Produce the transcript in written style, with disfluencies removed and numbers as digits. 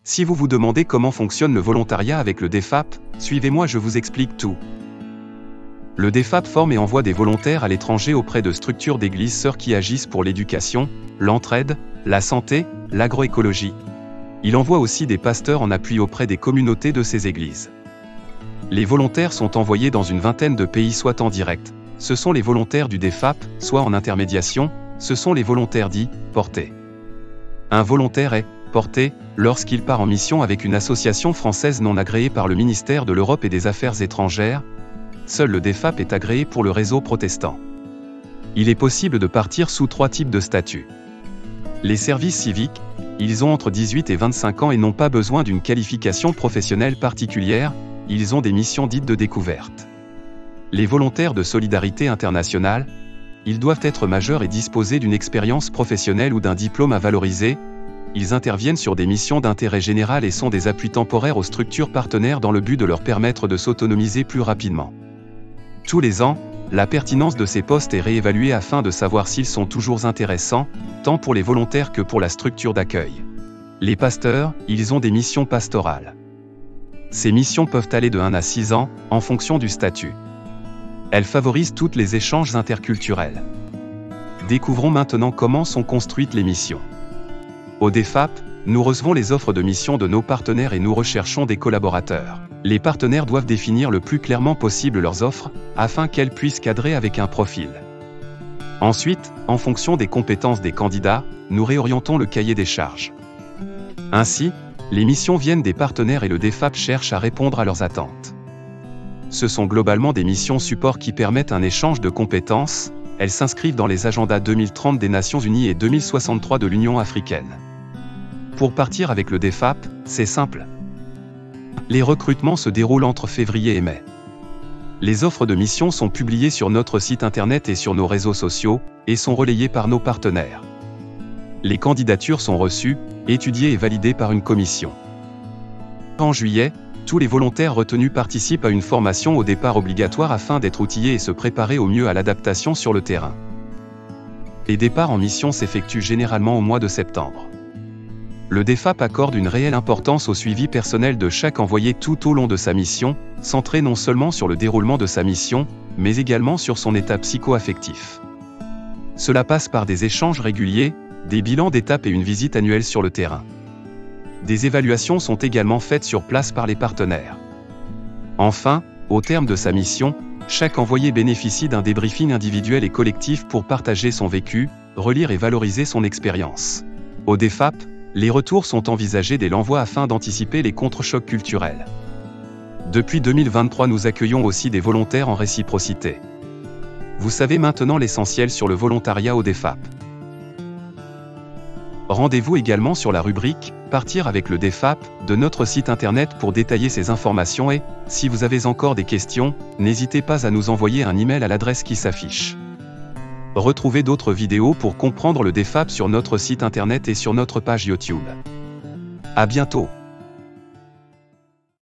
Si vous vous demandez comment fonctionne le volontariat avec le DEFAP, suivez-moi, je vous explique tout. Le DEFAP forme et envoie des volontaires à l'étranger auprès de structures d'églises sœurs qui agissent pour l'éducation, l'entraide, la santé, l'agroécologie. Il envoie aussi des pasteurs en appui auprès des communautés de ces églises. Les volontaires sont envoyés dans une vingtaine de pays, soit en direct, ce sont les volontaires du DEFAP, soit en intermédiation, ce sont les volontaires dits « portés ». Un volontaire est « porté » lorsqu'il part en mission avec une association française non agréée par le ministère de l'Europe et des Affaires étrangères. Seul le DEFAP est agréé pour le réseau protestant. Il est possible de partir sous 3 types de statuts. Les services civiques, ils ont entre 18 et 25 ans et n'ont pas besoin d'une qualification professionnelle particulière, ils ont des missions dites de découverte. Les volontaires de solidarité internationale, ils doivent être majeurs et disposer d'une expérience professionnelle ou d'un diplôme à valoriser. Ils interviennent sur des missions d'intérêt général et sont des appuis temporaires aux structures partenaires dans le but de leur permettre de s'autonomiser plus rapidement. Tous les ans, la pertinence de ces postes est réévaluée afin de savoir s'ils sont toujours intéressants, tant pour les volontaires que pour la structure d'accueil. Les pasteurs, ils ont des missions pastorales. Ces missions peuvent aller de 1 à 6 ans, en fonction du statut. Elles favorisent tous les échanges interculturels. Découvrons maintenant comment sont construites les missions. Au DEFAP, nous recevons les offres de mission de nos partenaires et nous recherchons des collaborateurs. Les partenaires doivent définir le plus clairement possible leurs offres, afin qu'elles puissent cadrer avec un profil. Ensuite, en fonction des compétences des candidats, nous réorientons le cahier des charges. Ainsi, les missions viennent des partenaires et le DEFAP cherche à répondre à leurs attentes. Ce sont globalement des missions support qui permettent un échange de compétences, elles s'inscrivent dans les agendas 2030 des Nations Unies et 2063 de l'Union africaine. Pour partir avec le DEFAP, c'est simple. Les recrutements se déroulent entre février et mai. Les offres de mission sont publiées sur notre site internet et sur nos réseaux sociaux, et sont relayées par nos partenaires. Les candidatures sont reçues, étudiées et validées par une commission. En juillet, tous les volontaires retenus participent à une formation au départ obligatoire afin d'être outillés et se préparer au mieux à l'adaptation sur le terrain. Les départs en mission s'effectuent généralement au mois de septembre. Le DEFAP accorde une réelle importance au suivi personnel de chaque envoyé tout au long de sa mission, centré non seulement sur le déroulement de sa mission, mais également sur son état psycho-affectif. Cela passe par des échanges réguliers, des bilans d'étape et une visite annuelle sur le terrain. Des évaluations sont également faites sur place par les partenaires. Enfin, au terme de sa mission, chaque envoyé bénéficie d'un débriefing individuel et collectif pour partager son vécu, relire et valoriser son expérience. Au DEFAP, les retours sont envisagés dès l'envoi afin d'anticiper les contre-chocs culturels. Depuis 2023, nous accueillons aussi des volontaires en réciprocité. Vous savez maintenant l'essentiel sur le volontariat au DEFAP. Rendez-vous également sur la rubrique « Partir avec le DEFAP » de notre site internet pour détailler ces informations et, si vous avez encore des questions, n'hésitez pas à nous envoyer un email à l'adresse qui s'affiche. Retrouvez d'autres vidéos pour comprendre le DEFAP sur notre site internet et sur notre page YouTube. À bientôt.